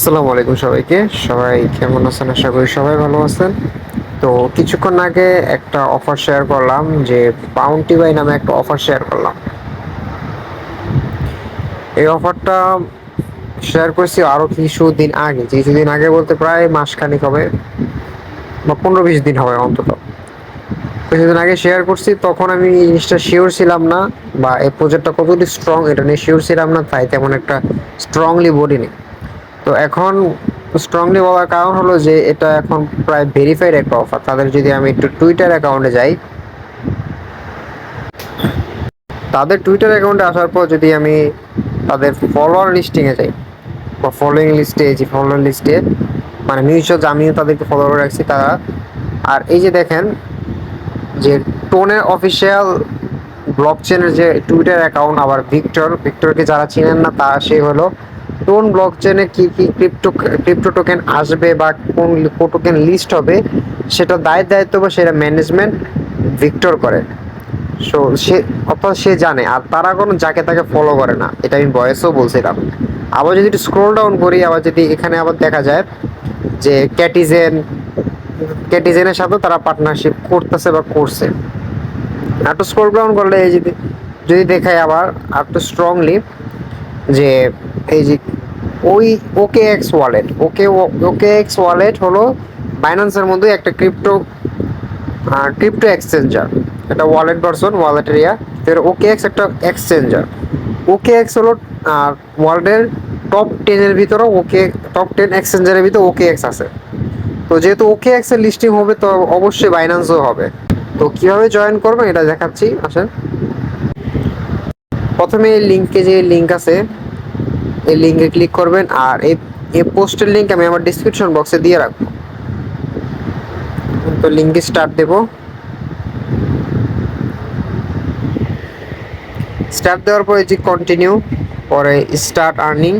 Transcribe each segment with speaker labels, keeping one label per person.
Speaker 1: আসসালামু আলাইকুম সবাইকে। সবাই কেমন আছেন? আশা করি সবাই ভালো আছেন। তো কিছুক্ষণ আগে একটা অফার শেয়ার করলাম যে বাউন্টি বাই নামে একটা অফার শেয়ার করলাম। এই অফারটা শেয়ার করছি আরো কিছুদিন আগে, কিছুদিন আগে বলতে প্রায় মাসখানেক হবে বা 15-20 দিন হবে অন্তত। কিছুদিন আগে শেয়ার করছি, তখন আমি এই জিনিসটা শিওর ছিলাম না, বা এই প্রজেক্টটা কতটি স্ট্রং এটা নিয়ে শিওর ছিলাম না, তাই তেমন একটা স্ট্রংলি বলিনি। তো এখন স্ট্রংলি বলার কারণ হলো যে এটা এখন প্রায় ভেরিফাইড একটা অফার। তাদের যদি আমি একটু টুইটার অ্যাকাউন্টে যাই, তাদের টুইটার অ্যাকাউন্টে আসার পর যদি আমি তাদের ফলোয়ার লিস্টিংয়ে যাই বা ফলোয়িং লিস্টে, যে ফলোয়ার লিস্টে মানে মিউচুয়াল, আমিও তাদেরকে ফলো করে রাখছি তারা। আর এই যে দেখেন যে টোনের অফিসিয়াল ব্লক চেনের যে টুইটার অ্যাকাউন্ট, আবার ভিক্টরকে যারা চিনেন না, তা সে হলো টোন ব্লক চেনে কি কি ক্রিপ্টো টোকেন আসবে বা কোন টোকেন লিস্ট হবে, সেটা দায়িত্ব বা সেটা ম্যানেজমেন্ট ভিক্টর করে। সো সে, অর্থাৎ সে জানে, আর তারা কোনো যাকে তাকে ফলো করে না। এটা আমি ভয়েসও বলছিলাম। আবার যদি একটু স্ক্রোল ডাউন করি, আবার যদি এখানে আবার দেখা যায় যে ক্যাটিজেনের সাথে তারা পার্টনারশিপ করতেছে বা করছে। একটু স্ক্রল ডাউন করলে এই যদি যদি দেখায় আবার একটু স্ট্রংলি যে এই যে ওই ওকে এক্স ওয়ালেট, ওকে এক্স ওয়ালেট হলো বাইন্যান্সের মধ্যে একটা ক্রিপ্টো এক্সচেঞ্জার। এটা ওয়ালেট ভার্সন, ওয়ালেট এরিয়া। ওকে এক্স একটা এক্সচেঞ্জার। ওকে এক্স হলো ওয়ার্ল্ডের টপ 10-এর ভিতরে, টপ 10 এক্সচেঞ্জারের ভিতরে ওকে এক্স আছে। তো যেহেতু ওকে এক্স এর লিস্টিং হবে, তো অবশ্যই বাইন্যান্সও হবে। তো কিভাবে জয়েন করবেন এটা দেখাচ্ছি, আসেন। প্রথমে এই লিঙ্কে, যে লিঙ্ক আছে এই লিঙ্কে ক্লিক করবেন, আর এই পোস্টের লিঙ্ক আমি আমার ডিসক্রিপশন বক্সে দিয়ে রাখবো। তো লিঙ্কে স্টার্ট দেব। স্টার্ট দেওয়ার পরে যে কন্টিনিউ, পরে স্টার্ট আর্নিং,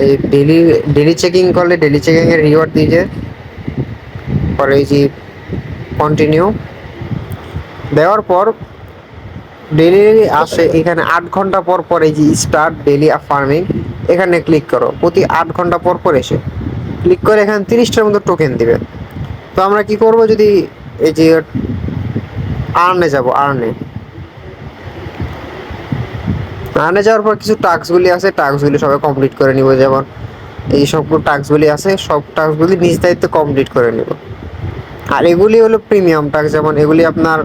Speaker 1: এই ডেলি চেকিং করলে ডেলি চেকিং এর রিওয়ার্ড দিয়ে, পরে এই যে কন্টিনিউ দেওয়ার পর ডেলি আসে। এখানে 8 ঘন্টা পর পর এই যে স্টার্ট ডেলি ফার্মিং, এখানে ক্লিক করো। প্রতি 8 ঘন্টা পর পর এসে ক্লিক করে এখানে 30টার মতো টোকেন দিবে। তো আমরা কি করব, যদি এই যে আর্নে যাব, আর্নে যাওয়ার পর কিছু টাস্কগুলি আছে, টাস্কগুলি সবাই কমপ্লিট করে নিব। যেমন এই সবগুলো টাস্কগুলি আছে, সব টাস্কগুলি নিজ দায়িত্বে কমপ্লিট করে নিব। আর এগুলি হলো প্রিমিয়াম টাস্ক। যেমন এগুলি আপনার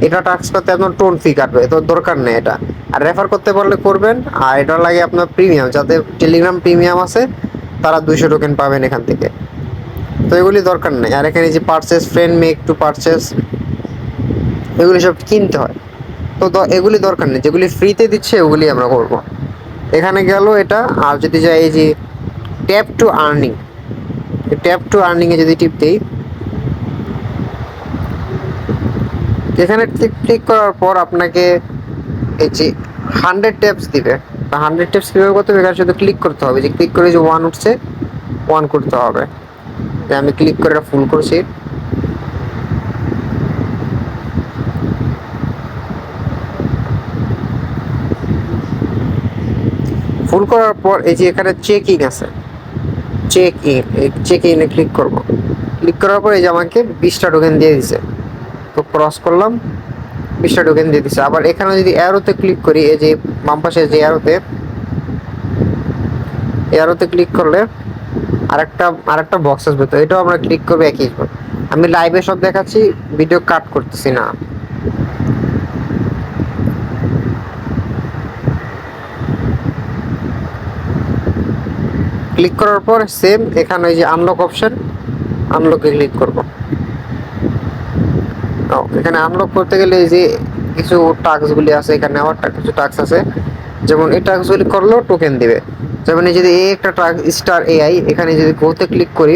Speaker 1: এটা টাস্ক করতে আপনার টোন ফি কাটবে, তো দরকার নেই এটা। আর রেফার করতে পারলে করবেন। আর এটা লাগে আপনার প্রিমিয়াম, যাতে টেলিগ্রাম প্রিমিয়াম আছে তারা 200 টোকেন পাবেন এখান থেকে। তো এগুলি দরকার নেই। আর এখানে যে purchase, friend make to purchase, এগুলি সব কিনতে হয়। তো এগুলি দরকার নেই, যেগুলি ফ্রিতে দিচ্ছে ওগুলি আমরা করব। এখানে গেল এটা। আর যদি যাই এই যে tap to earning, tap to আর্নিংয়ে যদি টিপ দিই, এখানে ক্লিক করার পর আপনাকে এই যে 100 ট্যাপস দিবে। 100 ট্যাপস কীভাবে করতে হবে, এখানে শুধু ক্লিক করতে হবে। যে ক্লিক করে যে 1 উঠছে, 1 করতে হবে। আমি ক্লিক করে ফুল করছি। ফুল করার পর এই যে এখানে চেকিং আছে, চেক ইনে ক্লিক করব। ক্লিক করার পর এই যে আমাকে 20টা টোকেন দিয়ে দিছে। তো ক্রস করলাম, 20টা টোকেন দিয়ে দিছে। আবার এখানে যদি অ্যারোতে ক্লিক করি, এই যে বাম পাশে যে অ্যারোতে ক্লিক করলে আরেকটা বক্স আসবে। তো এটাও আমরা ক্লিক করবো একই। আমি লাইভে সব দেখাচ্ছি, ভিডিও কাট করতেছি না। ক্লিক করার পর সেম এখানে ওই যে আনলক অপশন, আনলকে ক্লিক করব। এখানে আনলক করতে গেলে এই যে কিছু টাস্কগুলি আছে, এখানে আবার কিছু টাস্ক আছে। যেমন এই টাস্কগুলি করলেও টোকেন দিবে। যেমন এই যদি এই একটা টাস্ক স্টার এআই, এখানে যদি গোতে ক্লিক করি,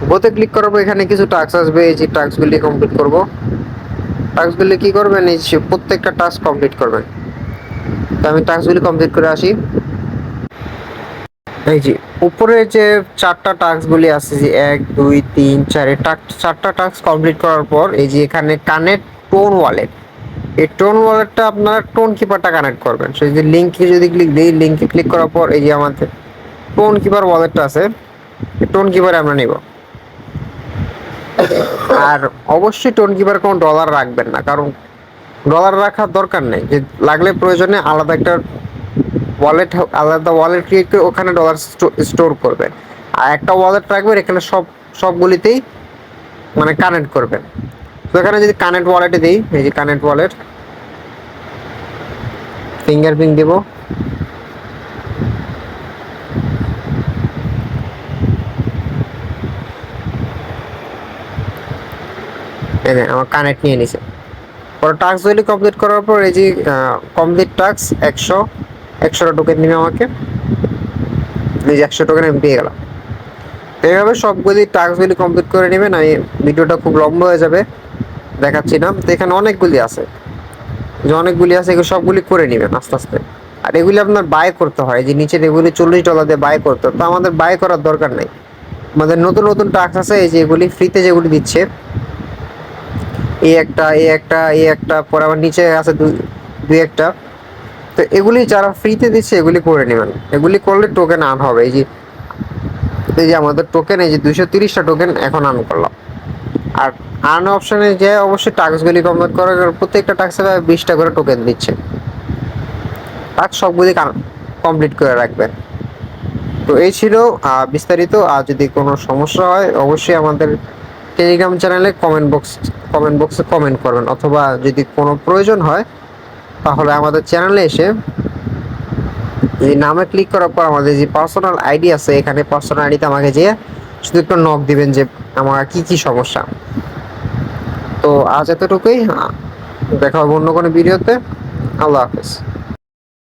Speaker 1: গোতে ক্লিক করার পর এখানে কিছু টাস্ক আসবে। এই যে টাস্কগুলি কমপ্লিট করব। টাস্কগুলি কি করবেন, এই যে প্রত্যেকটা টাস্ক কমপ্লিট করবেন। তো আমি টাস্কগুলি কমপ্লিট করে আসি। এই যে উপরে যে 4টা টাস্কগুলি আছে, যে 1 2 3 4, 4টা টাস্ক কমপ্লিট করার পর এই যে এখানে কানেক্ট টোন ওয়ালেট, এই টোন ওয়ালেটটা আপনারা টোন কিপারটা কানেক্ট করবেন। সেই যে লিঙ্কে যদি ক্লিক দিই, লিঙ্কে ক্লিক করার পর এই যে আমাদের টোন কিপার ওয়ালেটটা আছে, টোন কিপারে আমরা নিব। আর অবশ্যই টোন কিপার কোনো ডলার রাখবেন না, কারণ ডলার রাখার দরকার নেই। যে লাগলে প্রয়োজনে আলাদা একটা ওয়ালেট ক্রিয়েট করে ওখানে ডলার স্টোর করবেন। আর একটা ওয়ালেট রাখবেন এখানে সবগুলিতেই মানে কানেক্ট করবেন। তো এখানে যদি কানেক্ট ওয়ালেটে দিই, এই যে কানেক্ট ওয়ালেট, ফিঙ্গারপ্রিন্ট দিব, এই যে আমার কানেক্ট নিয়ে নিছে। পরে টাস্ক ভ্যালি কমপ্লিট করার পর এই যে কমপ্লিট টাস্ক 100টা টোকেন দিবে আমাকে। এই যে 100 টোকেন আমি পেয়ে গেলাম। এইভাবে সবগুলি টাস্ক ভ্যালি কমপ্লিট করে নেবেন। আমি ভিডিওটা খুব লম্বা হয়ে যাবে, দেখাচ্ছি না। তো এখানে অনেকগুলি আছে, এগুলো সবগুলি করে নেবেন আস্তে আস্তে। আর এগুলি আপনার বাই করতে হয়, যে নিচে এগুলি $40 দিয়ে বাই করতে হয়। তো আমাদের বাই করার দরকার নেই, আমাদের নতুন নতুন টাস্ক আছে এই যে এগুলি ফ্রিতে যেগুলি দিচ্ছে, এই একটা পরে আবার নিচে আছে দুই একটা। তো এগুলি যারা ফ্রিতে দিচ্ছে এগুলি করে নেবেন। এগুলি করলে টোকেন আর্ন হবে। এই যে আমাদের টোকেন, এই যে 230টা টোকেন এখন আর্ন করলাম। আর আর্ন অপশনে যে অবশ্যই টাস্কগুলি কমপ্লিট করার প্রত্যেকটা টাস্কে 20টা করে টোকেন দিচ্ছে। টাস্ক সবগুলি কমপ্লিট করে রাখবেন। তো এই ছিল বিস্তারিত। আর যদি কোনো সমস্যা হয় অবশ্যই আমাদের টেলিগ্রাম চ্যানেলে কমেন্ট বক্সে কমেন্ট করবেন, অথবা যদি কোনো প্রয়োজন হয় তাহলে আমাদের চ্যানেলে এসে এই নামে ক্লিক করার পর আমাদের যে পার্সোনাল আইডি আছে, এখানে পার্সোনাল আইডিতে আমাকে যেয়ে শুধু একটু নক দিবেন যে আমার কি সমস্যা। তো আজ এতটুকুই, দেখা হবে অন্য কোনো ভিডিওতে। আল্লাহ হাফেজ।